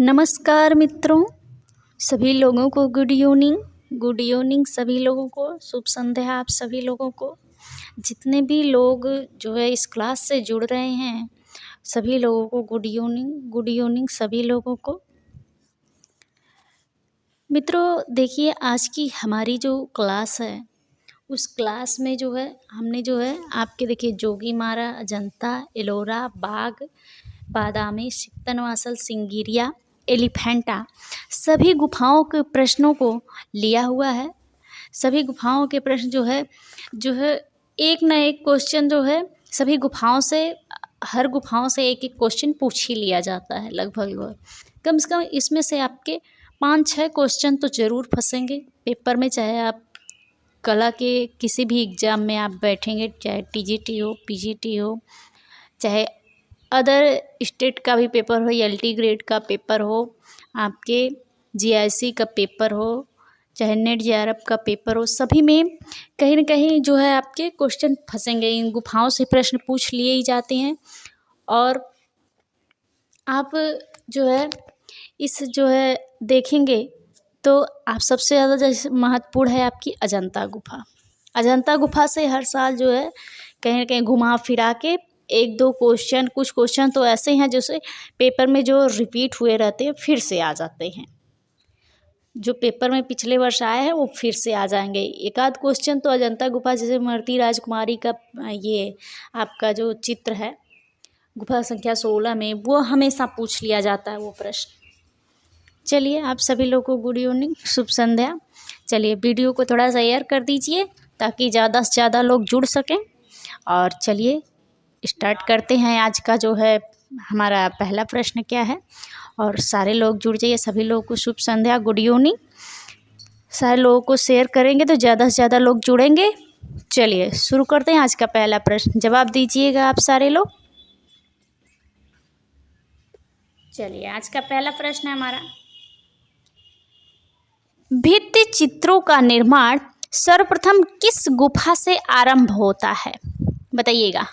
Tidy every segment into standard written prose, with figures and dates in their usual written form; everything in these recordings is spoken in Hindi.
नमस्कार मित्रों, सभी लोगों को गुड इवनिंग सभी लोगों को शुभ संध्या। आप सभी लोगों को, जितने भी लोग जो है इस क्लास से जुड़ रहे हैं, सभी लोगों को गुड इवनिंग सभी लोगों को। मित्रों देखिए, आज की हमारी जो क्लास है उस क्लास में जो है हमने जो है आपके देखिए जोगीमारा, अजंता, एलोरा, बाघ, बादामी, सित्तनवासल, सिंगिरिया, एलिफेंटा सभी गुफाओं के प्रश्नों को लिया हुआ है। सभी गुफाओं के प्रश्न जो है एक ना एक क्वेश्चन जो है सभी गुफाओं से, हर गुफाओं से एक एक क्वेश्चन पूछ ही लिया जाता है लगभग। कम से कम इसमें से आपके 5-6 क्वेश्चन तो ज़रूर फंसेंगे पेपर में, चाहे आप कला के किसी भी एग्ज़ाम में आप बैठेंगे, चाहे टीजीटी हो, पीजीटी हो, चाहे अदर स्टेट का भी पेपर हो, एलटी ग्रेड का पेपर हो, आपके जीआईसी का पेपर हो, चाहे नेट जेआरएफ का पेपर हो, सभी में कहीं ना कहीं जो है आपके क्वेश्चन फंसेंगे। इन गुफाओं से प्रश्न पूछ लिए ही जाते हैं। और आप जो है इस जो है देखेंगे तो आप सबसे ज़्यादा जैसे महत्वपूर्ण है आपकी अजंता गुफा। अजंता गुफा से हर साल जो है कहीं ना कहीं घुमा फिरा के एक दो क्वेश्चन, कुछ क्वेश्चन तो ऐसे हैं जैसे पेपर में जो रिपीट हुए रहते हैं फिर से आ जाते हैं। जो पेपर में पिछले वर्ष आए हैं वो फिर से आ जाएंगे। एक आध क्वेश्चन तो अजंता गुफा, जैसे मर्ती राजकुमारी का ये आपका जो चित्र है गुफा संख्या 16 में, वो हमेशा पूछ लिया जाता है वो प्रश्न। चलिए, आप सभी लोगों को गुड इवनिंग, शुभ संध्या। चलिए, वीडियो को थोड़ा सा शेयर कर दीजिए ताकि ज़्यादा से ज़्यादा लोग जुड़ सकें। और चलिए स्टार्ट करते हैं। आज का जो है हमारा पहला प्रश्न क्या है, और सारे लोग जुड़ जाइए। सभी लोगों को शुभ संध्या, गुड इवनिंग। सारे लोगों को शेयर करेंगे तो ज़्यादा से ज़्यादा लोग जुड़ेंगे। चलिए शुरू करते हैं आज का पहला प्रश्न। जवाब दीजिएगा आप सारे लोग। चलिए, आज का पहला प्रश्न है हमारा, भित्ति चित्रों का निर्माण सर्वप्रथम किस गुफा से आरंभ होता है? बताइएगा।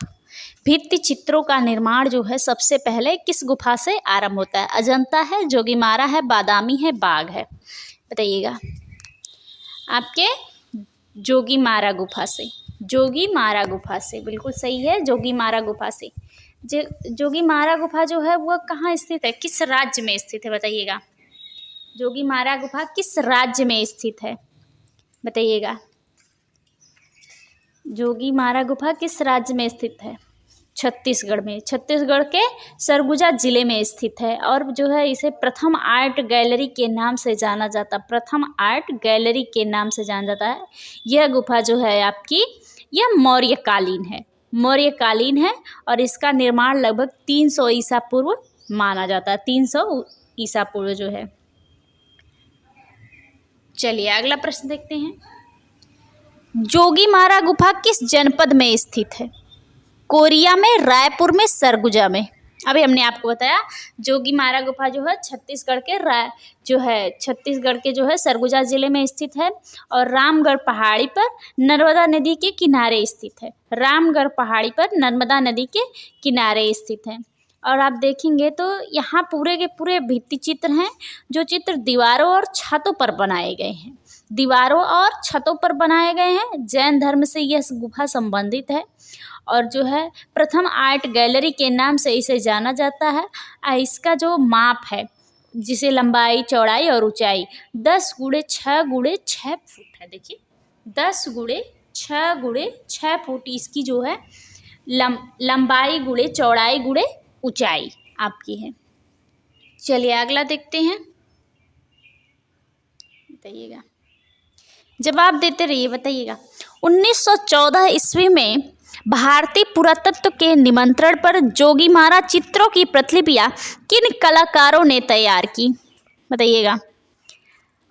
भित्ति चित्रों का निर्माण जो है सबसे पहले किस गुफा से आरंभ होता है? अजंता है, जोगीमारा है, बादामी है, बाघ है? बताइएगा। आपके जोगीमारा गुफा से, जोगीमारा गुफा से बिल्कुल सही है, जोगीमारा गुफा से। जोगीमारा गुफा जो है वह कहाँ स्थित है, किस राज्य में स्थित है? बताइएगा। जोगीमारा गुफा किस राज्य में स्थित है? बताइएगा। जोगीमारा गुफा किस राज्य में स्थित है? छत्तीसगढ़ में, छत्तीसगढ़ के सरगुजा जिले में स्थित है। और जो है इसे प्रथम आर्ट गैलरी के नाम से जाना जाता, प्रथम आर्ट गैलरी के नाम से जाना जाता है। यह गुफा जो है आपकी, यह मौर्यकालीन है, मौर्यकालीन है। और इसका निर्माण लगभग 300 ईसा पूर्व माना जाता है, 300 ईसा पूर्व जो है। चलिए अगला प्रश्न देखते हैं। जोगीमारा गुफा किस जनपद में स्थित है? कोरिया में, रायपुर में, सरगुजा में? अभी हमने आपको बताया जोगीमारा गुफा जो है छत्तीसगढ़ के जो है सरगुजा जिले में स्थित है और रामगढ़ पहाड़ी पर नर्मदा नदी के किनारे स्थित है। रामगढ़ पहाड़ी पर नर्मदा नदी के किनारे स्थित है। और आप देखेंगे तो यहाँ पूरे के पूरे भित्ति चित्र हैं, जो चित्र दीवारों और छतों पर बनाए गए हैं, दीवारों और छतों पर बनाए गए हैं। जैन धर्म से यह गुफा संबंधित है और जो है प्रथम आर्ट गैलरी के नाम से इसे जाना जाता है। इसका जो माप है, जिसे लंबाई, चौड़ाई और ऊंचाई 10 × 6 × 6 फुट है। देखिए 10 × 6 × 6 फुट इसकी जो है लंबाई × चौड़ाई × ऊंचाई आपकी है। चलिए अगला देखते हैं। बताइएगा, जवाब देते रहिए, बताइएगा। 1914 ईस्वी में भारतीय पुरातत्व के निमंत्रण पर जोगीमारा चित्रों की प्रतिलिपियां किन कलाकारों ने तैयार की? बताइएगा।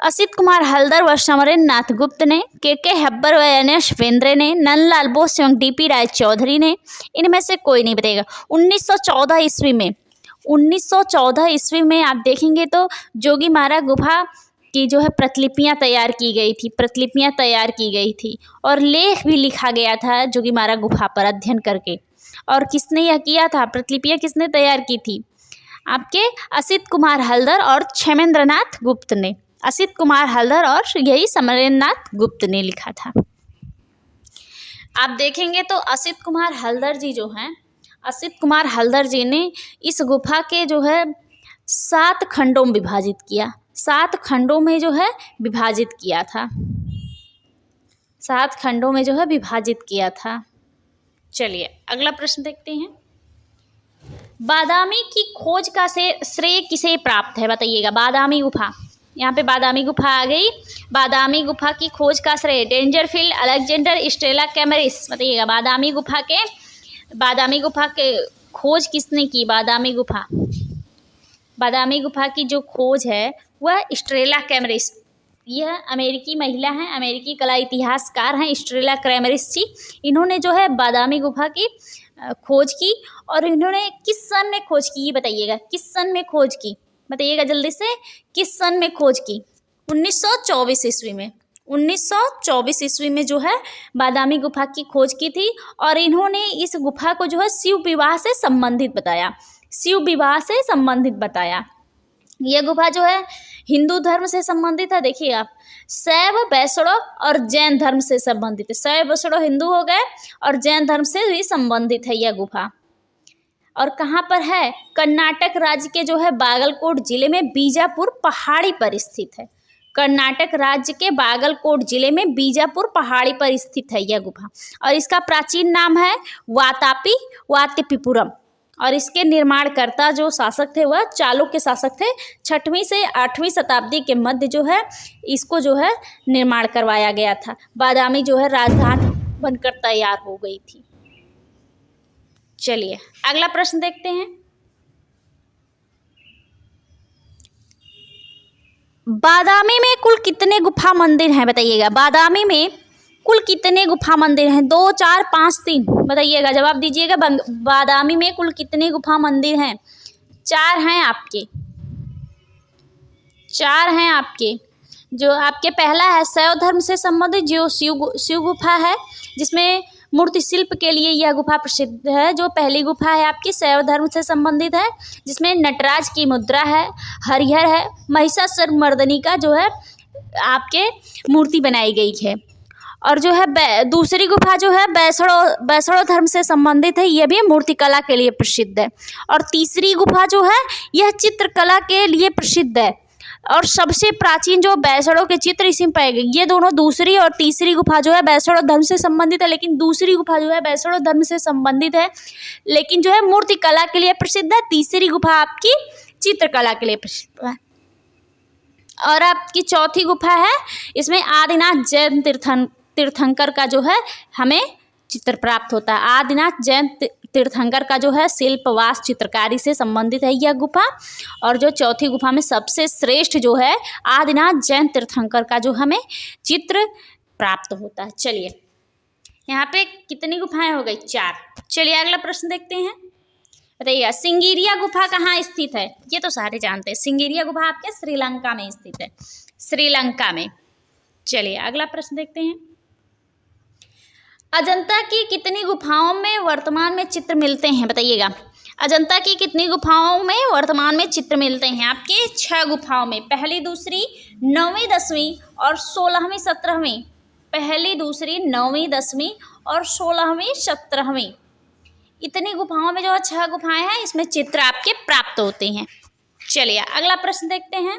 असित कुमार हल्दर व समरेंद्र नाथ गुप्त ने, के हब्बर व एन.एस. वेंद्रे ने, नंदलाल बोस एवं डी.पी. राय चौधरी ने? इनमें से कोई नहीं। बताइएगा। 1914 ईस्वी में आप देखेंगे तो जोगीमारा गुफा की जो है प्रतिलिपियां तैयार की गई थी और लेख भी लिखा गया था जोगीमारा गुफा पर अध्ययन करके। और किसने यह किया था? प्रतिलिपियां किसने तैयार की थी? आपके असित कुमार हल्दर और क्षेमेंद्रनाथ गुप्त ने, असित कुमार हल्दर और यही समरेंद्रनाथ गुप्त ने लिखा था। आप देखेंगे तो असित कुमार हल्दर जी जो हैं, असित कुमार हल्दर जी ने इस गुफा के जो है 7 खंडों में विभाजित किया, 7 खंडों में जो है विभाजित किया था, 7 खंडों में जो है विभाजित किया था। चलिए अगला प्रश्न देखते हैं। बादामी की खोज का श्रेय किसे प्राप्त है, बताइएगा। बादामी गुफा, यहाँ पे बादामी गुफा आ गई। बादामी गुफा की खोज का श्रेय डेंजरफील्ड, अलेक्जेंडर, स्टेला कैमरिस, बताइएगा। बादामी गुफा के खोज किसने की? बादामी गुफा की जो खोज है वह स्टेला कैमरिस, यह अमेरिकी महिला हैं, अमेरिकी कला इतिहासकार हैं स्टेला कैमरिस जी। इन्होंने जो है बादामी गुफा की खोज की, और इन्होंने किस सन में खोज की, ये बताइएगा। किस सन में खोज की, बताइएगा जल्दी से, किस सन में खोज की? 1924 ईस्वी में। 1924 ईस्वी में जो है बादामी गुफा की खोज की थी, और इन्होंने इस गुफा को जो है शिव विवाह से संबंधित बताया, शिव विवाह से संबंधित बताया। यह गुफा जो है हिंदू धर्म से संबंधित है, देखिए आप, शैव, वैष्णव और जैन धर्म से संबंधित है। शैव वैष्णव हिंदू हो गए और जैन धर्म से भी संबंधित है यह गुफा। और कहाँ पर है? कर्नाटक राज्य के जो है बागलकोट जिले में बीजापुर पहाड़ी पर स्थित है। कर्नाटक राज्य के बागलकोट जिले में बीजापुर पहाड़ी पर स्थित है यह गुफा, और इसका प्राचीन नाम है वातापीपुरम। और इसके निर्माणकर्ता जो शासक थे वह चालुक्य शासक थे। 6वीं से 8वीं शताब्दी के मध्य जो है इसको जो है निर्माण करवाया गया था। बादामी जो है राजधानी बनकर तैयार हो गई थी। चलिए अगला प्रश्न देखते हैं। बादामी में कुल कितने गुफा मंदिर हैं, बताइएगा। बादामी में कुल कितने गुफा मंदिर हैं? 2, 4, 5, 3, बताइएगा, जवाब दीजिएगा। बादामी में कुल कितने गुफा मंदिर हैं? 4 हैं आपके, 4 हैं आपके। जो आपके पहला है शैव धर्म से संबंधित, जो शिव गुफा है, जिसमें मूर्ति शिल्प के लिए यह गुफा प्रसिद्ध है। जो पहली गुफा है आपकी शैव धर्म से संबंधित है, जिसमें नटराज की मुद्रा है, हरिहर है, महिषासुरमर्दिनी का जो है आपके मूर्ति बनाई गई है। और जो है दूसरी गुफा जो है वैष्णव धर्म से संबंधित है, यह भी मूर्तिकला के लिए प्रसिद्ध है। और तीसरी गुफा जो है यह चित्रकला के लिए प्रसिद्ध है, और सबसे प्राचीन जो वैष्णव के चित्र इसी में पाए गए। ये दोनों, दूसरी और तीसरी गुफा जो है वैष्णव धर्म से संबंधित है, लेकिन दूसरी गुफा जो है वैष्णव धर्म से संबंधित है, लेकिन जो है मूर्तिकला के लिए प्रसिद्ध है। तीसरी गुफा आपकी चित्रकला के लिए प्रसिद्ध है। और आपकी चौथी गुफा है, इसमें आदिनाथ जैन तीर्थंकर का जो है हमें चित्र प्राप्त होता है। आदिनाथ जैन तीर्थंकर का जो है शिल्पवास चित्रकारी से संबंधित है यह गुफा। और जो चौथी गुफा में सबसे श्रेष्ठ जो है आदिनाथ जैन तीर्थंकर का जो हमें चित्र प्राप्त होता है। चलिए यहाँ पे कितनी गुफाएं हो गई? 4। चलिए अगला प्रश्न देखते हैं। बताइएगा सिंगिरिया गुफा कहाँ स्थित है? ये तो सारे जानते हैं। सिंगिरिया गुफा आपके श्रीलंका में स्थित है, श्रीलंका में। चलिए अगला प्रश्न देखते हैं। अजंता की कितनी गुफाओं में वर्तमान में चित्र मिलते हैं? बताइएगा। अजंता की कितनी गुफाओं में वर्तमान में चित्र मिलते हैं? आपके 6 गुफाओं में। पहली, दूसरी, 9वीं, 10वीं और 16वीं, 17वीं। पहली, दूसरी, 9वीं, 10वीं और 16वीं, 17वीं। इतनी गुफाओं में जो है 6 गुफाएं हैं, इसमें चित्र आपके प्राप्त होते हैं। चलिए अगला प्रश्न देखते हैं।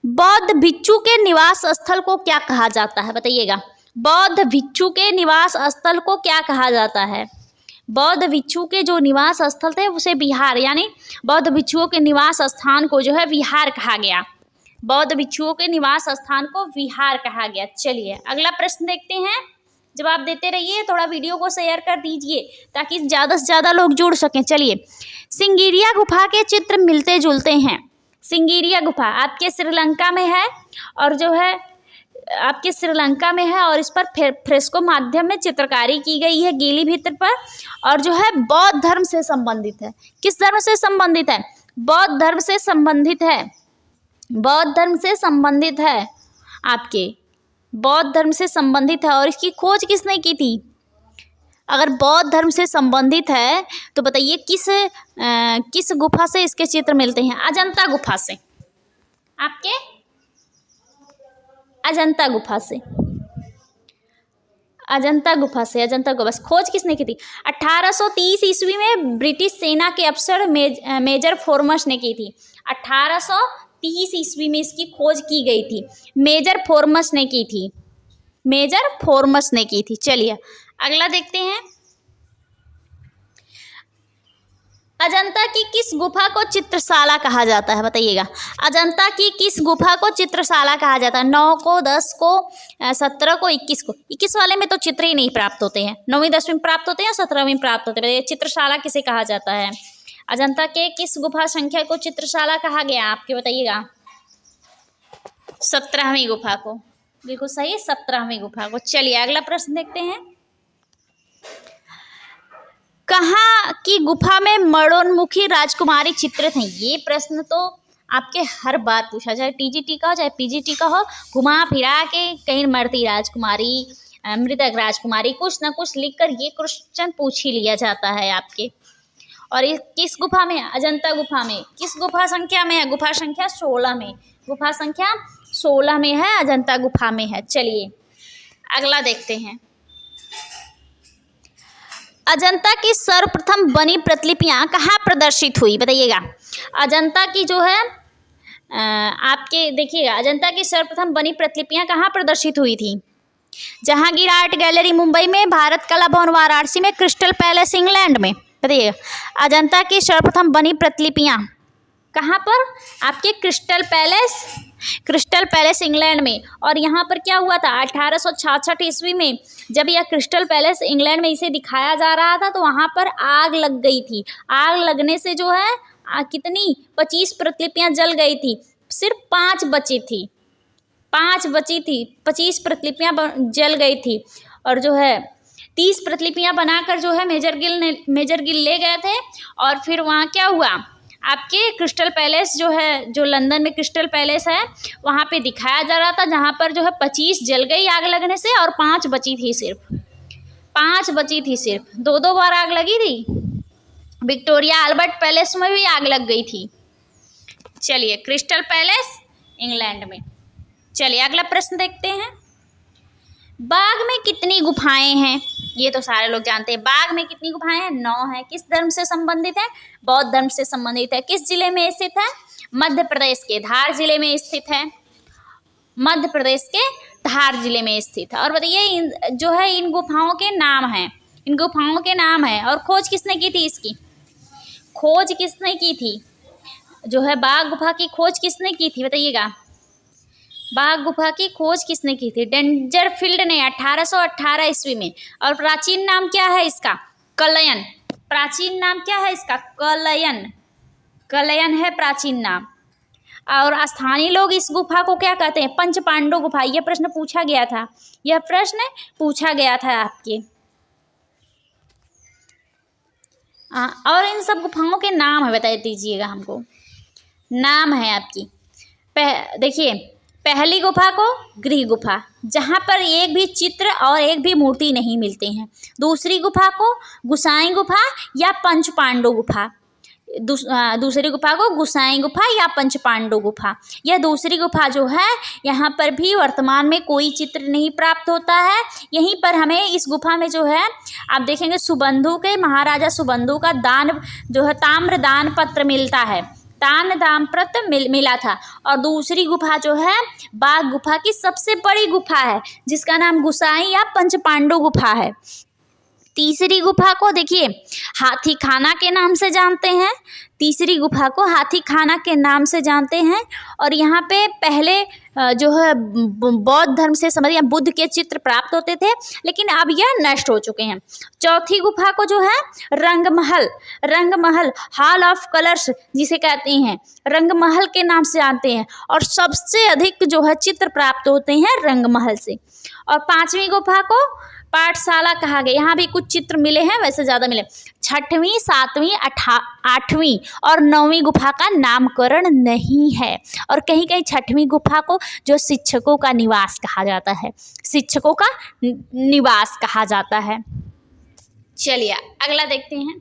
बौद्ध भिक्षु के निवास स्थल को क्या कहा जाता है? बताइएगा। बौद्ध भिक्षु के निवास स्थल को क्या कहा जाता है? बौद्ध भिक्षु के जो निवास स्थल थे उसे विहार, यानी बौद्ध भिक्षुओं के निवास स्थान को जो है विहार कहा गया। बौद्ध भिक्षुओं के निवास स्थान को विहार कहा गया। चलिए अगला प्रश्न देखते हैं। जवाब देते रहिए, थोड़ा वीडियो को शेयर कर दीजिए ताकि ज़्यादा से ज़्यादा लोग जुड़ सकें। चलिए, सिंगिरिया गुफा के चित्र मिलते जुलते हैं। सिंगिरिया गुफा आपके श्रीलंका में है, और जो है आपके श्रीलंका में है, और इस पर फ्रेस्को माध्यम में चित्रकारी की गई है गीली भित्ति पर, और जो है बौद्ध धर्म से संबंधित है। किस धर्म से संबंधित है? बौद्ध धर्म से संबंधित है। बौद्ध धर्म से संबंधित है, आपके बौद्ध धर्म से संबंधित है। और इसकी खोज किसने की थी? अगर बौद्ध धर्म से संबंधित है तो बताइए किस गुफा से इसके चित्र मिलते हैं? अजंता गुफा से। आपके अजंता गुफा से, अजंता गुफा से, अजंता गुफा से खोज किसने की थी? 1830 ईस्वी में ब्रिटिश सेना के अफसर मेजर फॉर्मस ने की थी। 1830 ईस्वी में इसकी खोज की गई थी, मेजर फॉर्मस ने की थी, मेजर फॉर्मस ने की थी। चलिए अगला देखते हैं। अजंता की किस गुफा को चित्रशाला कहा जाता है? बताइएगा, अजंता की किस गुफा को चित्रशाला कहा जाता है? 9 को, 10 को, 17 को, 21 को? 21 वाले में तो चित्र ही नहीं प्राप्त होते हैं, 9वीं 10वीं में प्राप्त होते हैं, 17वीं में प्राप्त होते हैं। चित्रशाला किसे कहा जाता है? अजंता के किस गुफा संख्या को चित्रशाला कहा गया? आपके बताइएगा। 17वीं गुफा को, बिल्कुल सही, 17वीं गुफा को। चलिए अगला प्रश्न देखते हैं। कहाँ की गुफा में मरणोन्मुखी राजकुमारी चित्रित हैं? ये प्रश्न तो आपके हर बार पूछा, चाहे टीजीटी का हो चाहे पीजीटी का हो, घुमा फिरा के कहीं मरती राजकुमारी, मृतक राजकुमारी, कुछ ना कुछ लिखकर ये क्वेश्चन पूछ ही लिया जाता है आपके। और ये किस गुफा में? अजंता गुफा में। किस गुफा संख्या में है? गुफा संख्या 16 में, गुफा संख्या 16 में है, अजंता गुफा में है। चलिए अगला देखते हैं। अजंता की सर्वप्रथम बनी प्रतिलिपियां कहाँ प्रदर्शित हुई? बताइएगा। अजंता की जो है आपके देखिएगा, अजंता की सर्वप्रथम बनी प्रतिलिपियां कहाँ प्रदर्शित हुई थी? जहांगीर आर्ट गैलरी मुंबई में, भारत कला भवन वाराणसी में, क्रिस्टल पैलेस इंग्लैंड में। बताइएगा, अजंता की सर्वप्रथम बनी प्रतिलिपियां कहाँ पर? आपके क्रिस्टल पैलेस इंग्लैंड में। और यहाँ पर क्या हुआ था? 1866 ईस्वी में जब यह क्रिस्टल पैलेस इंग्लैंड में इसे दिखाया जा रहा था तो वहाँ पर आग लग गई थी। आग लगने से जो है कितनी 25 प्रतिलिपियाँ जल गई थी, सिर्फ 5 बची थी, 25 प्रतिलिपियाँ जल गई थी। और जो है 30 प्रतिलिपियाँ बनाकर जो है मेजर गिल ले गए थे। और फिर वहाँ क्या हुआ? आपके क्रिस्टल पैलेस जो है, जो लंदन में क्रिस्टल पैलेस है, वहाँ पे दिखाया जा रहा था, जहाँ पर जो है 25 जल गई आग लगने से और 5 बची थी, सिर्फ 5 बची थी, सिर्फ 2 बार आग लगी थी। विक्टोरिया अल्बर्ट पैलेस में भी आग लग गई थी। चलिए क्रिस्टल पैलेस इंग्लैंड में। चलिए अगला प्रश्न देखते हैं। बाग में कितनी गुफाएं हैं? ये तो सारे लोग जानते हैं। बाग में कितनी गुफाएं हैं? 9 है। किस धर्म से संबंधित है? बौद्ध धर्म से संबंधित है। किस जिले में स्थित है? मध्य प्रदेश के धार जिले में स्थित है, मध्य प्रदेश के धार जिले में स्थित है। और बताइए जो है इन गुफाओं के नाम हैं, इन गुफाओं के नाम हैं। और खोज किसने की थी? इसकी खोज किसने की थी? जो है बाग गुफा की खोज किसने की थी? बताइएगा, बाग गुफा की खोज किसने की थी? डेंजरफील्ड ने 1818 ईस्वी में। और प्राचीन नाम क्या है इसका? कलयन। प्राचीन नाम क्या है इसका? कलयन। कलयन है प्राचीन नाम। और स्थानीय लोग इस गुफा को क्या कहते हैं? पंच पांडव गुफा। यह प्रश्न पूछा गया था, यह प्रश्न पूछा गया था आपके। और इन सब गुफाओं के नाम है, बता दीजिएगा हमको। नाम है आपकी, देखिए, पहली गुफा को गृह गुफा, जहाँ पर एक भी चित्र और एक भी मूर्ति नहीं मिलते हैं। दूसरी गुफा को गुसाई गुफा या पंच पांडव गुफा। दूसरी गुफा को गुसाई गुफा या पंच पांडव गुफा। यह दूसरी गुफा जो है, यहाँ पर भी वर्तमान में कोई चित्र नहीं प्राप्त होता है। यहीं पर हमें इस गुफा में जो है आप देखेंगे सुबंधु के, महाराजा सुबंधु का दान जो है ताम्र दान पत्र मिलता है, दान पत्र मिला था। और दूसरी गुफा जो है बाग गुफा की सबसे बड़ी गुफा है, जिसका नाम गुसाई या पंच पांडव गुफा है। तीसरी गुफा को देखिए हाथी खाना के नाम से जानते हैं, तीसरी गुफा को हाथी खाना के नाम से जानते हैं। और यहाँ पे पहले जो है बौद्ध धर्म से संबंधित बुद्ध के चित्र प्राप्त होते थे, लेकिन अब यह नष्ट हो चुके हैं। चौथी गुफा को जो है रंगमहल हॉल ऑफ कलर्स जिसे कहते हैं, रंगमहल के नाम से जानते हैं। और सबसे अधिक जो है चित्र प्राप्त होते हैं रंगमहल से। और पांचवी गुफा को पाठशाला कहा गया। यहाँ भी कुछ चित्र मिले हैं, वैसे ज़्यादा मिले। छठवीं, सातवीं, 8वीं और 9वीं गुफा का नामकरण नहीं है। और कहीं कहीं छठवीं गुफा को जो शिक्षकों का निवास कहा जाता है, शिक्षकों का निवास कहा जाता है। चलिए अगला देखते हैं।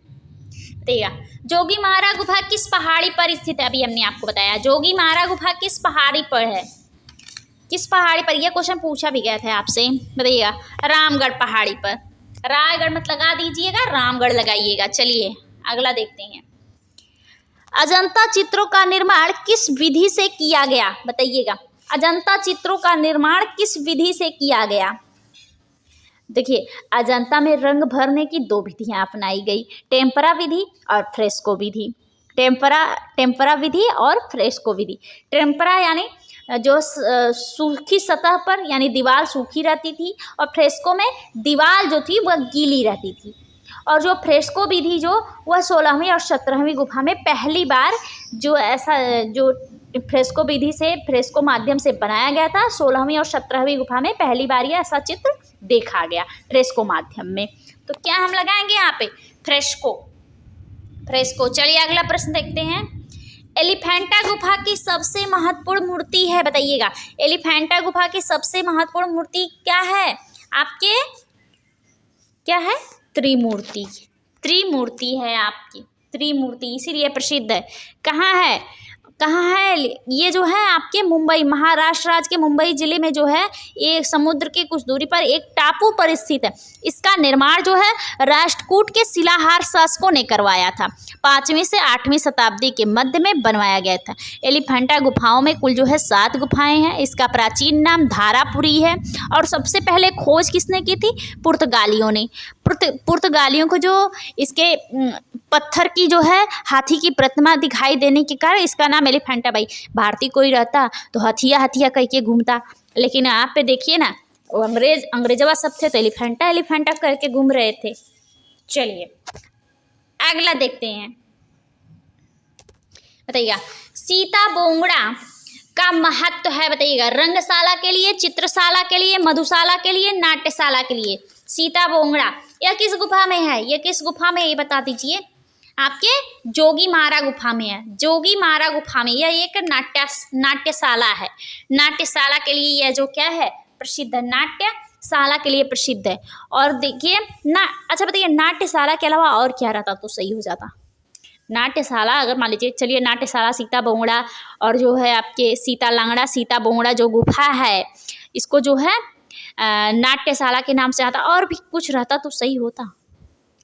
देखिएगा, जोगीमारा गुफा किस पहाड़ी पर स्थित है? अभी हमने आपको बताया जोगीमारा गुफा किस पहाड़ी पर है, किस पहाड़ी पर, यह क्वेश्चन पूछा भी गया था आपसे। बताइएगा, रामगढ़ पहाड़ी पर। रायगढ़ मत लगा दीजिएगा, रामगढ़ लगाइएगा। चलिए अगला देखते हैं। अजंता चित्रों का निर्माण किस विधि से किया गया? बताइएगा, अजंता चित्रों का निर्माण किस विधि से किया गया? देखिए, अजंता में रंग भरने की दो विधियां अपनाई गई, टेम्परा विधि और फ्रेस्को विधि। टेम्परा विधि और फ्रेस्को विधि। टेम्परा यानी जो सूखी सतह पर, यानी दीवार सूखी रहती थी, और फ्रेस्को में दीवार जो थी वह गीली रहती थी। और जो फ्रेस्को विधि जो वह 16वीं और 17वीं गुफा में पहली बार जो ऐसा जो फ्रेस्को विधि से, फ्रेस्को माध्यम से बनाया गया था, 16वीं और 17वीं गुफा में पहली बार यह ऐसा चित्र देखा गया फ्रेस्को माध्यम में। तो क्या हम लगाएंगे यहाँ पे? Fresco, fresco. चलिए अगला प्रश्न देखते हैं। एलिफेंटा गुफा की सबसे महत्वपूर्ण मूर्ति है, बताइएगा, एलिफेंटा गुफा की सबसे महत्वपूर्ण मूर्ति क्या है आपके? क्या है? त्रिमूर्ति। त्रिमूर्ति है आपकी, त्रिमूर्ति, इसीलिए प्रसिद्ध है। कहाँ है, कहाँ है ये? जो है आपके मुंबई, महाराष्ट्र राज्य के मुंबई जिले में जो है, ये समुद्र के कुछ दूरी पर एक टापू पर स्थित है। इसका निर्माण जो है राष्ट्रकूट के शिलाहार शासकों ने करवाया था। 5वीं से 8वीं शताब्दी के मध्य में बनवाया गया था। एलिफेंटा गुफाओं में कुल जो है 7 गुफाएं हैं। इसका प्राचीन नाम धारापुरी है। और सबसे पहले खोज किसने की थी? पुर्तगालियों ने। पुर्तगालियों को जो इसके पत्थर की जो है हाथी की प्रतिमा दिखाई देने के कारण इसका नाम एलिफेंटा। भाई भारतीय कोई रहता तो हथिया हथिया कह के घूमता, लेकिन आप पे देखिए ना, वो अंग्रेजवा सब थे तो एलिफेंटा एलिफेंटा करके घूम रहे थे। चलिए अगला देखते हैं। बताइएगा, सीता बोंगड़ा का महत्व है, बताइएगा, रंगशाला के लिए, चित्रशाला के लिए, मधुशाला के लिए, नाट्यशाला के लिए। सीता बोंगड़ा यह किस गुफा में है? यह किस गुफा में, ये बता दीजिए। आपके जोगीमारा गुफा में है। जोगीमारा गुफा में यह एक नाट्यशाला है। नाट्यशाला के लिए यह जो क्या है? प्रसिद्ध है। नाट्यशाला के लिए प्रसिद्ध है। और देखिए ना, अच्छा बताइए, नाट्यशाला के अलावा और क्या रहता तो सही हो जाता? नाट्यशाला अगर मान लीजिए, चलिए नाट्यशाला, सीता बोंगड़ा, और जो है आपके सीता लांगड़ा, सीता बोंगड़ा जो गुफा है, इसको जो है नाट्यशाला के नाम से आता। और भी कुछ रहता तो सही होता।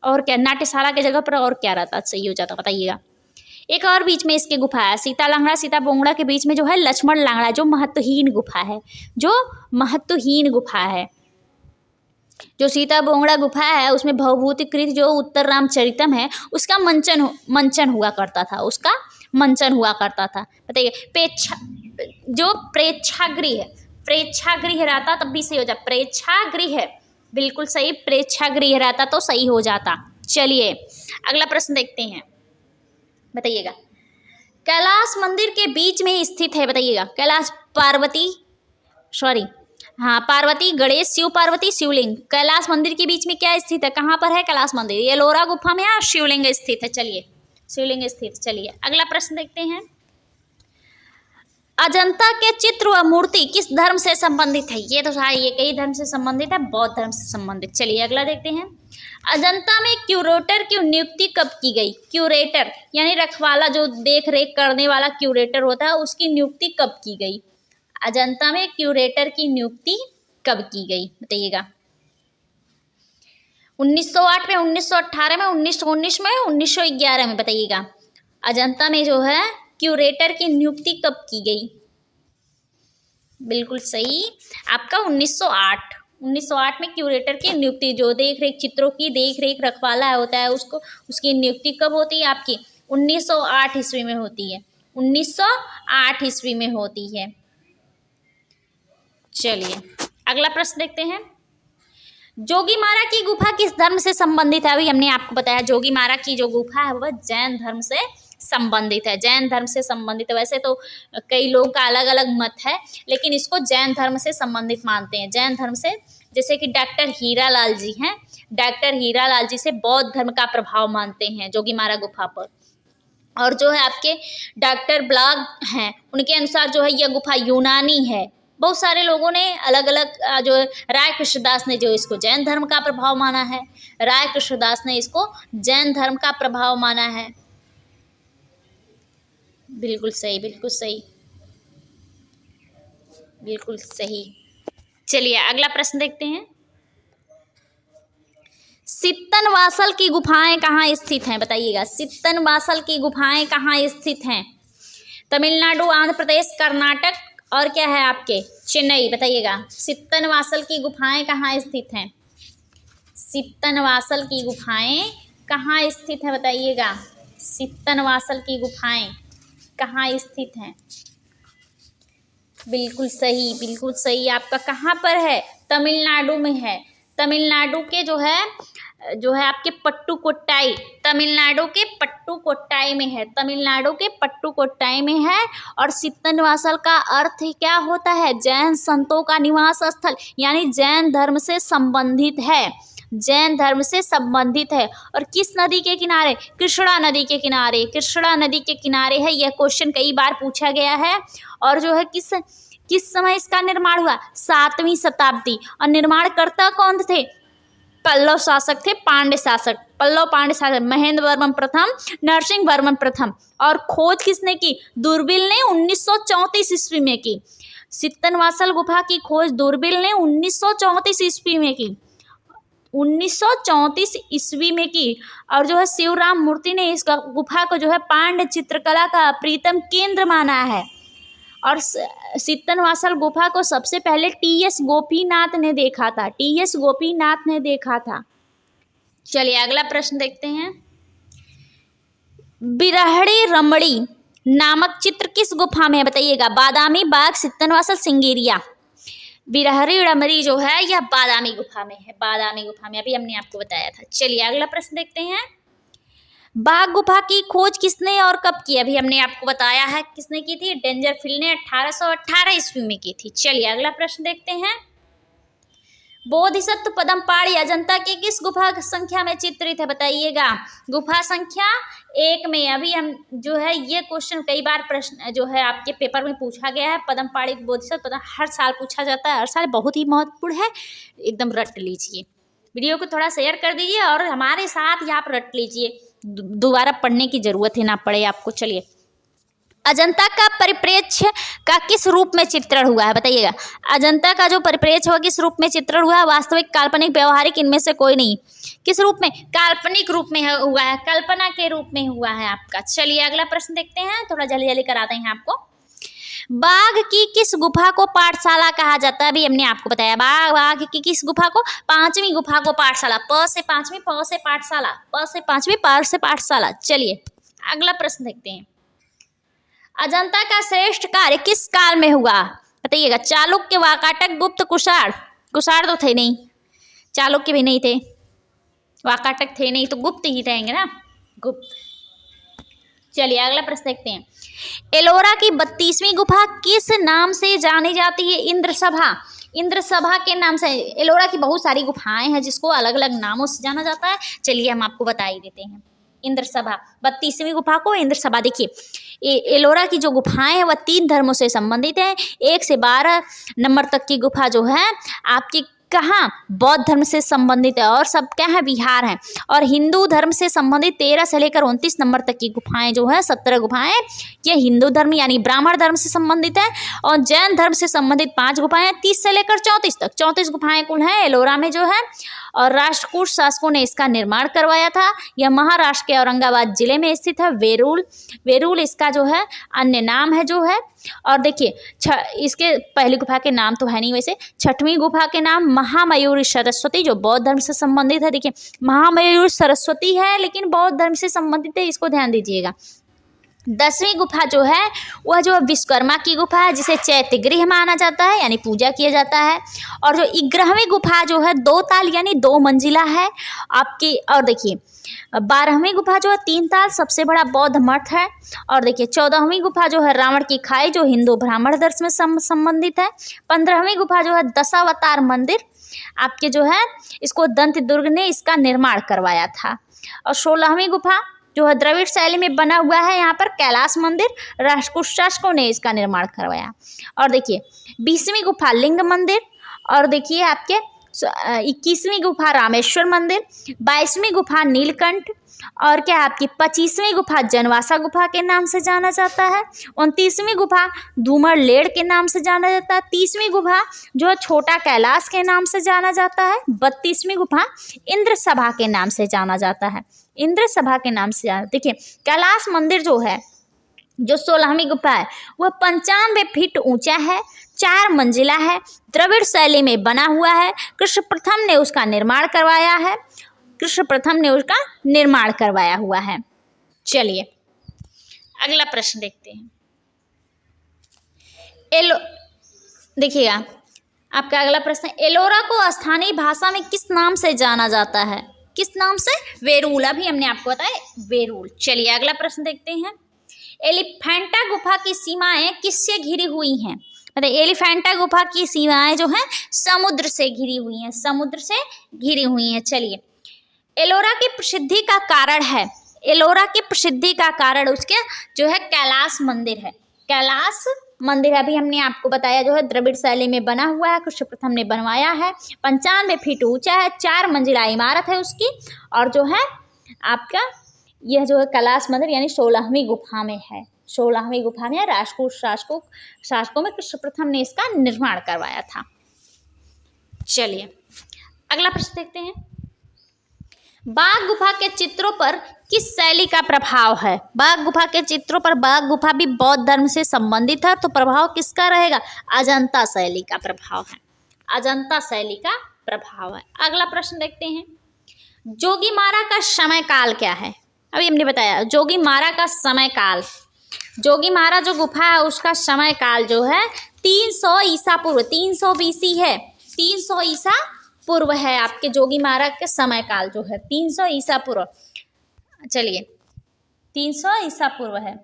और क्या नाट्यशाला के जगह पर और क्या रहता सही हो जाता? बताइएगा। एक और बीच में इसके गुफा है, सीता लांगड़ा सीता बोंगड़ा के बीच में जो है लक्ष्मण लांगड़ा, जो महत्वहीन गुफा है, जो महत्वहीन गुफा है। जो सीता बोंगड़ा गुफा है उसमें भवभूतिकृत जो उत्तर रामचरितम है उसका मंचन हुआ करता था, उसका मंचन हुआ करता था। बताइए, जो प्रेक्षागृह रहता तब भी सही हो जाता। प्रेक्षागृह बिल्कुल सही, प्रेक्षागृह रहता तो सही हो जाता। चलिए अगला प्रश्न देखते हैं। बताइएगा, कैलाश मंदिर के बीच में स्थित है, बताइएगा, कैलाश पार्वती गणेश शिव पार्वती शिवलिंग कैलाश मंदिर के बीच में क्या स्थित है? कहाँ पर है कैलाश मंदिर? ये एलोरा गुफा में है, शिवलिंग स्थित है। चलिए शिवलिंग स्थित। चलिए अगला प्रश्न देखते हैं। अजंता के चित्र व मूर्ति किस धर्म से संबंधित है? ये तो ये कई धर्म से संबंधित है, बौद्ध धर्म से संबंधित। चलिए अगला देखते हैं। अजंता में क्यूरेटर की नियुक्ति कब की गई? क्यूरेटर यानी रखवाला, जो देख रेख करने वाला क्यूरेटर होता है, उसकी नियुक्ति कब की गई? अजंता में क्यूरेटर की नियुक्ति कब की गई? बताइएगा। 1908 में, 1918 में, 1919 में, 1911 में। बताइएगा, अजंता में जो है क्यूरेटर की नियुक्ति कब की गई? बिल्कुल सही आपका 1908 में क्यूरेटर की नियुक्ति, जो देख रेख चित्रों की देख रेख रखवाला होता है उसको, उसकी नियुक्ति कब होती है आपकी? 1908 ईस्वी में होती है। 1908 ईस्वी में होती है। चलिए अगला प्रश्न देखते हैं। जोगीमारा की गुफा किस धर्म से संबंधित है? अभी हमने आपको बताया जोगीमारा की जो गुफा है वह जैन धर्म से संबंधित है। जैन धर्म से संबंधित है। वैसे तो कई लोगों का अलग अलग मत है, लेकिन इसको जैन धर्म से संबंधित मानते हैं। जैन धर्म से, जैसे कि डॉक्टर हीरालाल जी हैं, डॉक्टर हीरालाल जी से बौद्ध धर्म का प्रभाव मानते हैं जोगीमारा गुफा पर। और जो है आपके डॉक्टर ब्लॉग हैं, उनके अनुसार जो है यह गुफा यूनानी है। बहुत सारे लोगों ने अलग अलग जो राय कृष्णदास ने जो इसको जैन धर्म का प्रभाव माना है, राय कृष्णदास ने इसको जैन धर्म का प्रभाव माना है। बिल्कुल सही, बिल्कुल सही, बिल्कुल सही। चलिए अगला प्रश्न देखते हैं। सित्तनवासल की गुफाएं कहाँ स्थित हैं, बताइएगा। सित्तनवासल की गुफाएं कहाँ स्थित हैं? तमिलनाडु, आंध्र प्रदेश, कर्नाटक और क्या है आपके चेन्नई, बताइएगा। सित्तनवासल की गुफाएं कहाँ स्थित हैं? सित्तनवासल की गुफाएं कहाँ स्थित है, बताइएगा। सित्तनवासल की गुफाएं कहाँ स्थित हैं? बिल्कुल सही, बिल्कुल सही। आपका कहाँ पर है? तमिलनाडु में है। तमिलनाडु के जो है आपके पट्टुकोट्टाई, तमिलनाडु के पट्टुकोट्टाई में है। तमिलनाडु के पट्टुकोट्टाई में है। और सित्तनवासल का अर्थ क्या होता है? जैन संतों का निवास स्थल, यानी जैन धर्म से संबंधित है, जैन धर्म से संबंधित है। और किस नदी के किनारे? कृष्णा नदी के किनारे, कृष्णा नदी के किनारे है। यह क्वेश्चन कई बार पूछा गया है। और जो है किस समय इसका निर्माण हुआ? 7वीं शताब्दी। और निर्माणकर्ता कौन थे? पल्लव शासक थे, पांड्य शासक, पल्लव पांड्य शासक, महेंद्र वर्मन प्रथम, नरसिंह वर्मन प्रथम। और खोज किसने की? दूरबीन ने 1934 ईस्वी में की। सित्तनवासल गुफा की खोज दूरबीन ने 1934 ईस्वी में की, 1934 ईस्वी में की। और जो है शिवराम मूर्ति ने इस गुफा को जो है पांड्य चित्रकला का प्रीतम केंद्र माना है। और सित्तनवासल गुफा को सबसे पहले टी.एस. गोपीनाथ ने देखा था, टी.एस. गोपीनाथ ने देखा था। चलिए अगला प्रश्न देखते हैं। बिरहड़ी रमणी नामक चित्र किस गुफा में है, बताइएगा। बादामी, बाग, सित्तनवासल, सिंगेरिया। बिरहड़ी रमणी जो है यह बादामी गुफा में है, बादामी गुफा में, अभी हमने आपको बताया था। चलिए अगला प्रश्न देखते हैं। बाघ गुफा की खोज किसने और कब की? अभी हमने आपको बताया है किसने की थी। डेंजरफिल्ड ने 1818 ईस्वी में की थी। चलिए अगला प्रश्न देखते हैं। बोधिसत्व पद्मपाणि अजंता की किस गुफा संख्या में चित्रित है, बताइएगा। गुफा संख्या 1 में। अभी हम जो है ये क्वेश्चन कई बार प्रश्न जो है आपके पेपर में पूछा गया है। पद्मपाणि बोधिसत्व हर साल पूछा जाता है, हर साल बहुत ही महत्वपूर्ण है, एकदम रट लीजिए। वीडियो को थोड़ा शेयर कर दीजिए और हमारे साथ यहाँ पर रट लीजिए, दोबारा पढ़ने की जरूरत ही ना पड़े आपको। चलिए अजंता का परिप्रेक्ष्य का किस रूप में चित्रण हुआ है, बताइएगा। अजंता का जो परिप्रेक्ष्य हुआ किस रूप में चित्रण हुआ है? वास्तविक, काल्पनिक, व्यवहारिक, इनमें से कोई नहीं। किस रूप में? काल्पनिक रूप में हुआ है, कल्पना के रूप में हुआ है आपका। चलिए अगला प्रश्न देखते हैं, थोड़ा जल्दी जल्दी कराते हैं आपको। बाघ की किस गुफा को पाठशाला कहा जाता है? अभी हमने आपको बताया। बाघ की किस गुफा को? 5वीं गुफा को पाठशाला। प से 5वीं, प से पाठशाला, प से 5वीं, पाठ से पाठशाला। चलिए अगला प्रश्न देखते हैं। अजंता का श्रेष्ठ कार्य किस काल में हुआ, बताइएगा। चालुक्य, वाकाटक, गुप्त, कुषाण। कुषाण तो थे नहीं, चालुक्य भी नहीं थे, वाकाटक थे नहीं, तो गुप्त ही रहेंगे ना, गुप्त। चलिए अगला प्रश्न देखते हैं। एलोरा की 32वीं गुफा किस नाम से जानी जाती है? इंद्रसभा। इंद्रसभा के नाम से। एलोरा की बहुत सारी गुफाएं हैं जिसको अलग अलग नामों से जाना जाता है। चलिए हम आपको बता ही देते हैं। इंद्रसभा, 32वीं गुफा को इंद्रसभा। देखिए एलोरा की जो गुफाएं हैं वह 3 धर्मों से संबंधित है। 1 से 12 नंबर तक की गुफा जो है आपकी कहाँ? बौद्ध धर्म से संबंधित है, और सब क्या है? विहार हैं। और हिंदू धर्म से संबंधित 13 से लेकर 29 नंबर तक की गुफाएं जो है 17 गुफाएं ये हिंदू धर्म यानी ब्राह्मण धर्म से संबंधित है। और जैन धर्म से संबंधित 5 गुफाएं 30 से लेकर 34 तक, 34 गुफाएं कुल हैं एलोरा में जो है। और राष्ट्रकूट शासकों ने इसका निर्माण करवाया था। यह महाराष्ट्र के औरंगाबाद जिले में स्थित है। वेरूल इसका जो है अन्य नाम है जो है। और देखिए इसके पहली गुफा के नाम तो है नहीं वैसे। 6वीं गुफा के नाम महामयूरी सरस्वती जो बौद्ध धर्म से संबंधित है। देखिए महामयूरी सरस्वती है लेकिन बौद्ध धर्म से संबंधित है, इसको ध्यान दीजिएगा। 10वीं गुफा जो है वह जो विश्वकर्मा की गुफा है जिसे चैत्य गृह माना जाता है यानी पूजा किया जाता है। और जो 11वीं गुफा जो है 2 ताल यानी 2 मंजिला है आपकी। और देखिए 12वीं गुफा जो है 3 ताल सबसे बड़ा बौद्ध मठ है। और देखिए 14वीं गुफा जो है रावण की खाई जो हिंदू ब्राह्मण धर्म में संबंधित है। 15वीं गुफा जो है दशावतार मंदिर आपके जो है इसको दंत दुर्ग ने इसका निर्माण करवाया था। और 16वीं गुफा जो है द्रविड़ शैली में बना हुआ है यहाँ पर कैलाश मंदिर, राष्ट्रकूट शासकों ने इसका निर्माण करवाया। और देखिए 20वीं गुफा लिंग मंदिर, और देखिए आपके 21वीं गुफा रामेश्वर मंदिर, 22वीं गुफा नीलकंठ, और क्या आपकी 25वीं गुफा जनवासा गुफा के नाम से जाना जाता है, 29वीं गुफा धूमर लेड़ के नाम से जाना जाता है, 30वीं गुफा जो है छोटा कैलाश के नाम से जाना जाता है, 32वीं गुफा इंद्र सभा के नाम से जाना जाता है, इंद्र सभा के नाम से जाना। देखिए कैलाश मंदिर जो है, जो 16वीं गुफा है, वह 95 फीट ऊंचा है, 4 मंजिला है, द्रविड़ शैली में बना हुआ है। कृष्ण प्रथम ने उसका निर्माण करवाया है, कृष्ण प्रथम ने उसका निर्माण करवाया हुआ है। चलिए अगला प्रश्न देखते हैं। देखिएगा आपका अगला प्रश्न, एलोरा को स्थानीय भाषा में किस नाम से जाना जाता है? किस नाम से? वेरूल। अभी हमने आपको बताया वेरूल। चलिए अगला प्रश्न देखते हैं। एलिफेंटा गुफा की सीमाएं किससे घिरी हुई हैं? मतलब एलिफेंटा गुफा की सीमाएं जो हैं समुद्र से घिरी हुई हैं, समुद्र से घिरी हुई हैं। चलिए एलोरा की प्रसिद्धि का कारण है, एलोरा की प्रसिद्धि का कारण उसके जो है कैलाश मंदिर है। कैलाश मंदिर अभी हमने आपको बताया जो है द्रविड़ शैली में बना हुआ है, कृष्ण प्रथम ने बनवाया है, 95 फीट ऊंचा है, 4 मंजिला इमारत है उसकी, और जो है आपका यह जो है कैलाश मंदिर यानी 16वीं गुफा में है, 16वीं गुफा में राष्ट्रकूट शासकों में कृष्ण प्रथम ने इसका निर्माण करवाया था। चलिए अगला प्रश्न देखते हैं। बाघ गुफा के चित्रों पर किस शैली का प्रभाव है? बाघ गुफा के चित्रों पर, बाघ गुफा भी बौद्ध धर्म से संबंधित है, तो प्रभाव किसका रहेगा? अजंता शैली का प्रभाव है, अजंता शैली का प्रभाव है। अगला प्रश्न देखते हैं। जोगीमारा का समय काल क्या है? अभी हमने बताया जोगीमारा का समय काल, जोगीमारा जो गुफा है उसका समय काल जो है 300 ईसा पूर्व, 300 BC है, 300 ईसा पूर्व है आपके जोगीमारा के समय काल जो है 300 ईसा पूर्व। चलिए 300 ईसा पूर्व है।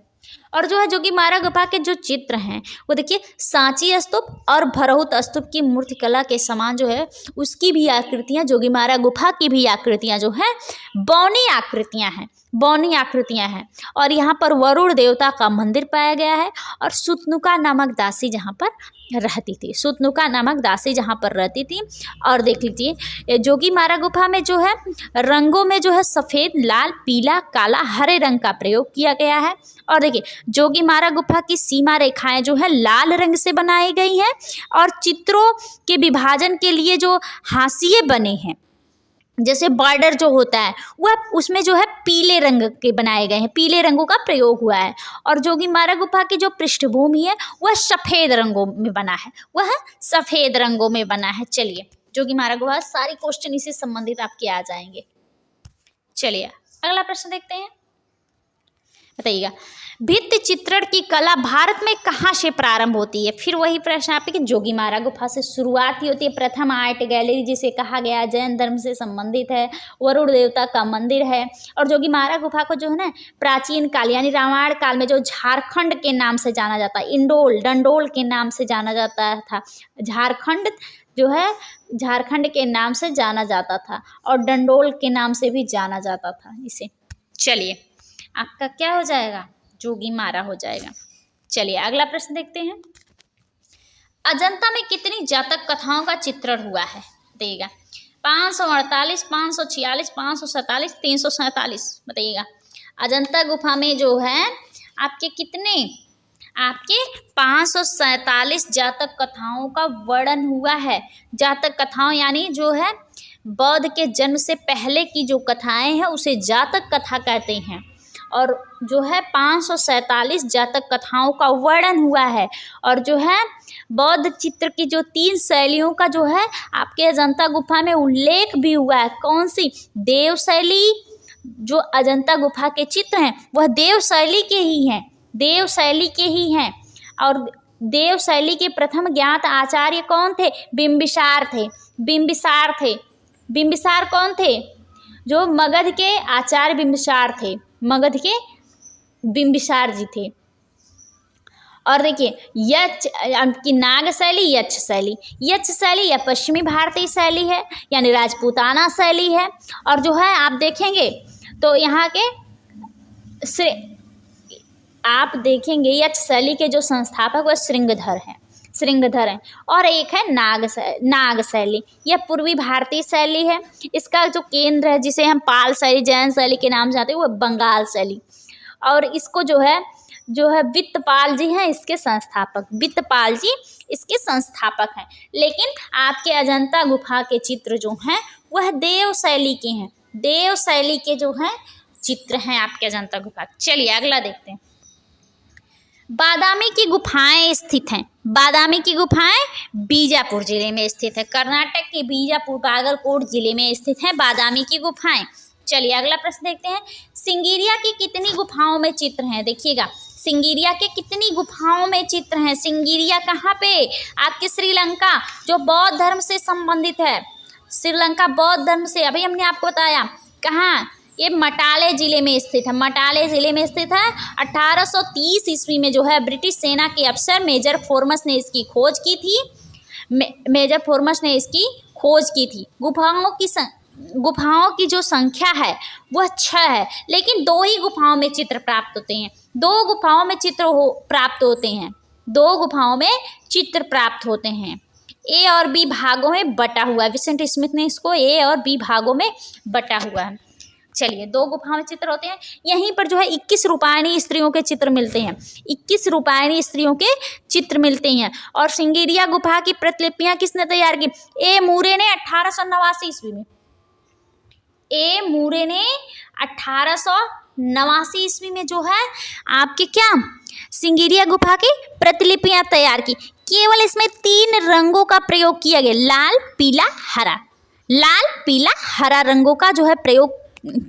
और जो है जोगीमारा गुफा के जो चित्र हैं वो देखिए सांची स्तूप और भरहुत स्तूप की मूर्तिकला के समान जो है उसकी भी आकृतियां, जोगीमारा गुफा की भी आकृतियां जो है बौनी आकृतियां हैं, बौनी आकृतियां हैं। और यहाँ पर वरुण देवता का मंदिर पाया गया है, और सुतनुका नामक दासी जहाँ पर रहती थी, सुतनुका नामक दासी जहाँ पर रहती थी। और देख लीजिए जोगीमारा गुफा में जो है रंगों में जो है सफ़ेद, लाल, पीला, काला, हरे रंग का प्रयोग किया गया है। और देखिए जोगीमारा गुफा की सीमा रेखाएं जो है लाल रंग से बनाई गई हैं, और चित्रों के विभाजन के लिए जो हाशिए बने हैं, जैसे बॉर्डर जो होता है वह उसमें जो है पीले रंग के बनाए गए हैं, पीले रंगों का प्रयोग हुआ है। और जोगीमारा गुफा की जो पृष्ठभूमि है वह सफ़ेद रंगों में बना है, वह सफ़ेद रंगों में बना है। चलिए जोगीमारा गुफा, सारी क्वेश्चन इससे संबंधित आपके आ जाएंगे। चलिए अगला प्रश्न देखते हैं। बताइएगा भित्ति चित्रण की कला भारत में कहाँ से प्रारंभ होती है? फिर वही प्रश्न आपके कि जोगीमारा गुफा से शुरुआत ही होती है। प्रथम आर्ट गैलरी जिसे कहा गया जैन धर्म से संबंधित है, वरुण देवता का मंदिर है। और जोगीमारा गुफा को जो है ना प्राचीन काल यानी रामायण काल में जो झारखंड के नाम से जाना जाता है, इंडोल, डंडोल के नाम से जाना जाता था, झारखंड जो है झारखंड के नाम से जाना जाता था, और डंडोल के नाम से भी जाना जाता था इसे। चलिए आपका क्या हो जाएगा? जोगीमारा हो जाएगा। चलिए अगला प्रश्न देखते हैं। अजंता में कितनी जातक कथाओं का चित्रण हुआ है? बताइएगा 548, 546, 547, 347। बताइएगा अजंता गुफा में जो है आपके कितने, आपके 547 जातक कथाओं का वर्णन हुआ है। जातक कथाओं यानी जो है बौद्ध के जन्म से पहले की जो कथाएं हैं उसे जातक कथा कहते हैं। और जो है 547 जातक कथाओं का वर्णन हुआ है। और जो है बौद्ध चित्र की जो 3 शैलियों का जो है आपके अजंता गुफा में उल्लेख भी हुआ है। कौन सी? देव शैली। जो अजंता गुफा के चित्र हैं वह देव शैली के ही हैं, देव शैली के ही हैं। और देव शैली के प्रथम ज्ञात आचार्य कौन थे? बिंबिसार थे, बिंबिसार थे। बिंबिसार कौन थे? जो मगध के आचार्य बिंबिसार थे, मगध के बिंबिसार जी थे। और देखिए यक्ष की नाग शैली, यक्ष शैली, यक्ष शैली या पश्चिमी भारतीय शैली है यानी राजपूताना शैली है। और जो है आप देखेंगे तो यहाँ के आप देखेंगे यक्ष शैली के जो संस्थापक वह श्रृंगधर हैं। और एक है नाग शैली, यह पूर्वी भारतीय शैली है। इसका जो केंद्र है जिसे हम पाल शैली, जैन शैली के नाम से जानते हैं, वह बंगाल शैली। और इसको जो है वित्तपाल जी हैं इसके संस्थापक, वित्तपाल जी इसके संस्थापक हैं। लेकिन आपके अजंता गुफा के चित्र जो हैं वह देव शैली के हैं, देव शैली के जो हैं चित्र हैं आपके अजंता गुफा। चलिए अगला देखते हैं। बादामी की गुफाएं स्थित हैं। बादामी की गुफाएं बीजापुर जिले में स्थित है, कर्नाटक के बीजापुर बागलकोट जिले में स्थित है बादामी की गुफाएं। चलिए अगला प्रश्न देखते हैं। सिंगिरिया की कितनी गुफाओं में चित्र हैं? देखिएगा, सिंगिरिया के कितनी गुफाओं में चित्र हैं? सिंगिरिया कहाँ पे? आपके श्रीलंका, जो बौद्ध धर्म से संबंधित है। श्रीलंका बौद्ध धर्म से, अभी हमने आपको बताया कहाँ, ये मटाले जिले में स्थित है, मटाले जिले में स्थित है। 1830 ईस्वी में जो है ब्रिटिश सेना के अफसर मेजर फोर्मस ने इसकी खोज की थी, मेजर फोर्मस ने इसकी खोज की थी। गुफाओं की जो संख्या है वह 6 है, लेकिन 2 ही गुफाओं में चित्र प्राप्त होते हैं। 2 गुफाओं में चित्र प्राप्त होते हैं, 2 गुफाओं में चित्र प्राप्त होते हैं। ए और बी भागों में बटा हुआ है, विसेंट स्मिथ ने इसको ए और बी भागों में बटा हुआ है। चलिए 2 गुफाओं में चित्र होते हैं। यहीं पर जो है 21 रूपायणी स्त्रियों के चित्र मिलते हैं, 21 रूपायणी स्त्रियों के चित्र मिलते हैं। और सिंगिरिया गुफा की प्रतिलिपियां किसने तैयार की? ए मूरे ने 1889 ईस्वी में, ए मूरे ने 1889 ईस्वी में जो है आपके क्या सिंगिरिया गुफा की प्रतिलिपियां तैयार की। केवल इसमें 3 रंगों का प्रयोग किया गया, लाल पीला हरा, लाल पीला हरा रंगों का जो है प्रयोग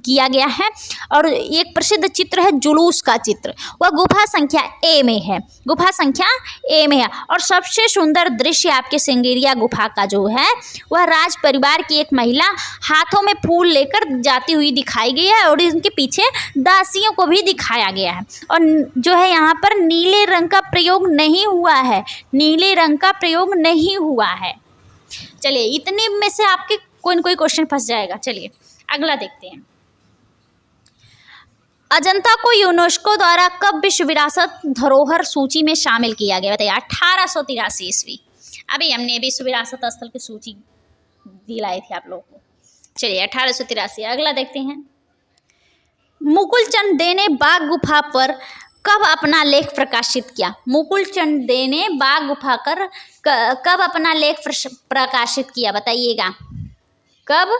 किया गया है। और एक प्रसिद्ध चित्र है जुलूस का चित्र, वह गुफा संख्या ए में है, गुफा संख्या ए में है। और सबसे सुंदर दृश्य आपके सिंगिरिया गुफा का जो है वह राज परिवार की एक महिला हाथों में फूल लेकर जाती हुई दिखाई गई है, और इनके पीछे दासियों को भी दिखाया गया है। और जो है यहाँ पर नीले रंग का प्रयोग नहीं हुआ है, नीले रंग का प्रयोग नहीं हुआ है। चलिए इतने में से आपके कोई न कोई क्वेश्चन फंस जाएगा। चलिए अगला देखते हैं। अजंता को यूनेस्को द्वारा कब विश्व विरासत धरोहर सूची में शामिल किया गया? बताइए। 1883 ईस्वी। अभी हमने विश्व विरासत स्थल की सूची दिलाई थी आप लोगों को। चलिए 1883। अगला देखते हैं। मुकुलचंद दे ने बाघ गुफा पर कब अपना लेख प्रकाशित किया? मुकुलचंद दे ने बाघ गुफा पर कब अपना लेख प्रकाशित किया? बताइएगा कब?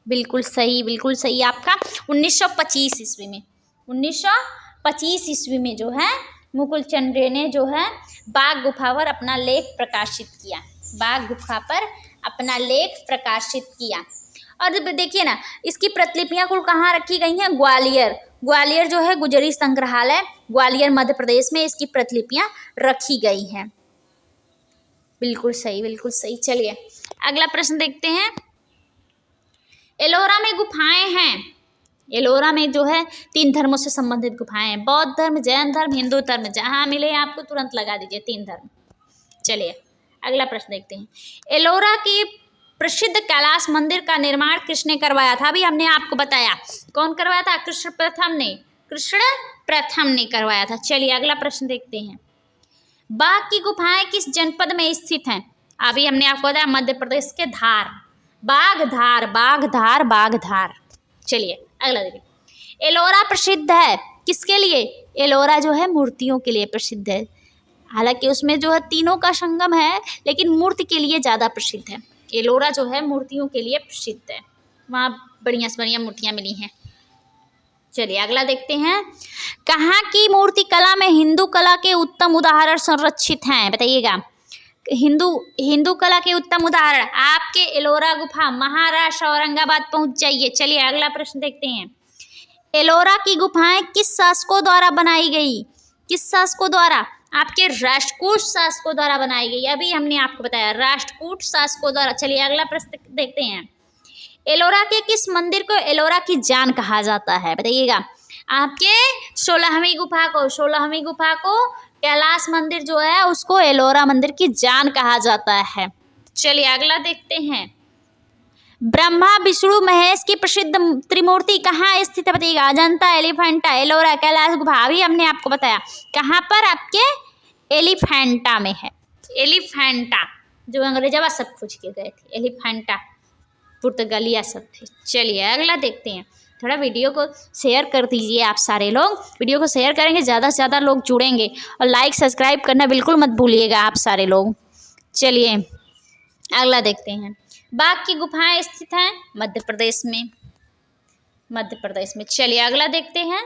बिल्कुल सही आपका 1925 ईस्वी में, 1925 ईस्वी में जो है मुकुलचंद डे ने जो है बाघ गुफा पर अपना लेख प्रकाशित किया, बाघ गुफा पर अपना लेख प्रकाशित किया। और देखिए ना, इसकी प्रतिलिपियां कुल कहाँ रखी गई हैं? ग्वालियर जो है गुजरी संग्रहालय, ग्वालियर मध्य प्रदेश में इसकी प्रतिलिपियां रखी गई हैं। बिल्कुल सही। चलिए अगला प्रश्न देखते हैं। एलोरा में गुफाएं हैं, एलोरा में जो है 3 धर्मों से संबंधित गुफाएं हैं, बौद्ध धर्म, जैन धर्म, हिंदू धर्म। जहां मिले आपको तुरंत लगा दीजिए 3 धर्म। चलिए अगला प्रश्न देखते हैं। एलोरा की प्रसिद्ध कैलाश मंदिर का निर्माण किसने करवाया था? अभी हमने आपको बताया, कौन करवाया था? कृष्ण प्रथम ने करवाया था। चलिए अगला प्रश्न देखते हैं। बाघ की गुफाएं किस जनपद में स्थित हैं? अभी हमने आपको बताया मध्य प्रदेश के धार, बागधार। चलिए अगला देखिए। एलोरा प्रसिद्ध है किसके लिए? एलोरा जो है मूर्तियों के लिए प्रसिद्ध है। हालांकि उसमें जो है तीनों का संगम है, लेकिन मूर्ति के लिए ज़्यादा प्रसिद्ध है। एलोरा जो है मूर्तियों के लिए प्रसिद्ध है, वहाँ बढ़िया से बढ़िया मूर्तियाँ मिली हैं। चलिए अगला देखते हैं। कहाँ की मूर्ति कला में हिंदू कला के उत्तम उदाहरण संरक्षित हैं? बताइएगा। हिंदू कला के उत्तम उदाहरण आपके एलोरा गुफा, महाराष्ट्र, औरंगाबाद पहुंच जाइए। चलिए अगला प्रश्न देखते हैं। एलोरा की गुफाएं किस शासकों द्वारा बनाई गई? किस शासकों द्वारा? आपके राष्ट्रकूट शासकों द्वारा बनाई गई। अभी हमने आपको बताया राष्ट्रकूट शासकों द्वारा। चलिए अगला प्रश्न देखते हैं। एलोरा के किस मंदिर को एलोरा की जान कहा जाता है? बताइएगा। आपके 16वीं गुफा को कैलाश मंदिर जो है उसको एलोरा मंदिर की जान कहा जाता है। चलिए अगला देखते हैं। ब्रह्मा विष्णु महेश की प्रसिद्ध त्रिमूर्ति कहाँ स्थित है बताइएगा। अजंता, एलिफेंटा, एलोरा, कैलाश गुफा। अभी हमने आपको बताया कहाँ पर, आपके एलिफेंटा में है। एलिफेंटा जो अंग्रेजवा सब खोज के गए थे, एलिफेंटा पुर्तगालिया सब थे। चलिए अगला देखते हैं। थोड़ा वीडियो को शेयर कर दीजिए आप सारे लोग, वीडियो को शेयर करेंगे ज़्यादा से ज़्यादा लोग जुड़ेंगे, और लाइक सब्सक्राइब करना बिल्कुल मत भूलिएगा आप सारे लोग। चलिए अगला देखते हैं। बाघ की गुफाएं स्थित हैं मध्य प्रदेश में, मध्य प्रदेश में। चलिए अगला देखते हैं।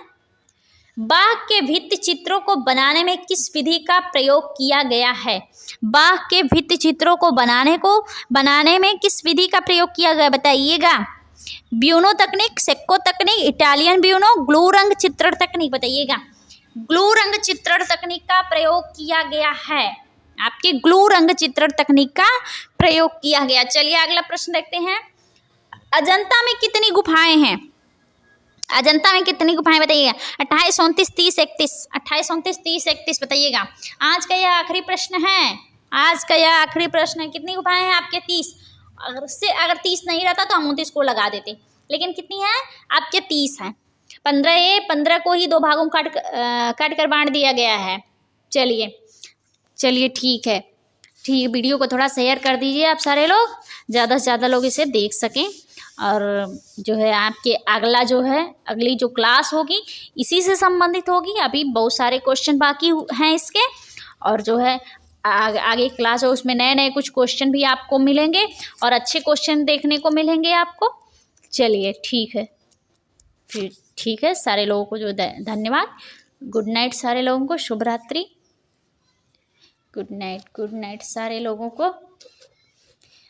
बाघ के भित्ति चित्रों को बनाने में किस विधि का प्रयोग किया गया है। बाघ के भित्ति चित्रों को बनाने में किस विधि का प्रयोग किया गया बताइएगा। ब्यूनो तकनीक, सेक्को तकनीक, इटालियन ब्यूनो, ग्लू रंग चित्रण तकनीक। बताइएगा। ग्लू रंग चित्रण तकनीक का प्रयोग किया गया है, आपके ग्लू रंग चित्रण तकनीक का प्रयोग किया गया। चलिए अगला प्रश्न देखते हैं। अजंता में कितनी गुफाएं हैं। अजंता में कितनी गुफाएं बताइएगा। 28, 29, 30, 31। 28, 29, 30, 31 बताइएगा। आज का यह आखिरी प्रश्न है, आज का यह आखिरी प्रश्न है। कितनी गुफाएं हैं आपके 30। अगर 30 नहीं रहता तो हम 29 को लगा देते, लेकिन कितनी है आपके 30 है। 15 को ही 2 भागों में काट कर बांट दिया गया है। चलिए ठीक है, ठीक। वीडियो को थोड़ा शेयर कर दीजिए आप सारे लोग, ज़्यादा से ज़्यादा लोग इसे देख सकें। और जो है आपके अगला जो है अगली जो क्लास होगी इसी से संबंधित होगी। अभी बहुत सारे क्वेश्चन बाकी हैं इसके, और जो है आगे क्लास है उसमें नए नए कुछ क्वेश्चन भी आपको मिलेंगे, और अच्छे क्वेश्चन देखने को मिलेंगे आपको। चलिए ठीक है, फिर ठीक है। सारे लोगों को जो धन्यवाद। गुड नाइट सारे लोगों को, शुभ रात्रि। गुड नाइट सारे लोगों को।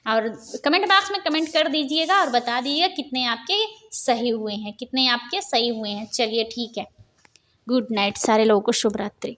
और कमेंट बॉक्स में कमेंट कर दीजिएगा और बता दीजिएगा कितने आपके सही हुए हैं, कितने आपके सही हुए हैं। चलिए ठीक है, गुड नाइट सारे लोगों को, शुभ रात्रि।